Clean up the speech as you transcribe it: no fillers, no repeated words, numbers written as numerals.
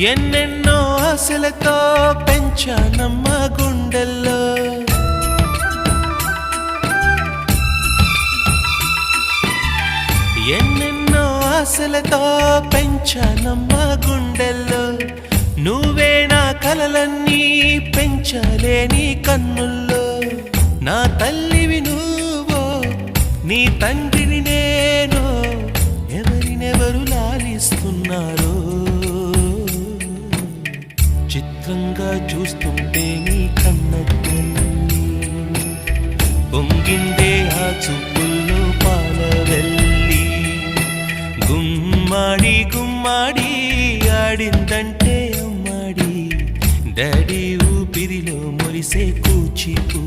ఎన్నెన్నో ఆశలతో పెంచానమ్మ గుండెల్లో ఎన్నెన్నో ఆశలతో పెంచానమ్మ గుండెల్లో నువ్వే నా కలలన్నీ పెంచాలే నీ కన్నుల్లో నా తల్లివి నువ్వో నీ తండ్రిని నేను ఎవరినెవరు లాలిస్తున్నారో చిత్రంగా చూస్తుంటే నీ కన్నట్లన్నీ పొంగిందే ఆ చూపుల్లో పాలవెల్లి గుమ్మాడి గుమ్మాడి ఆడిందంటే అమ్మాడి డాడీ ఊపిరిలో మురిసే కూచిపూ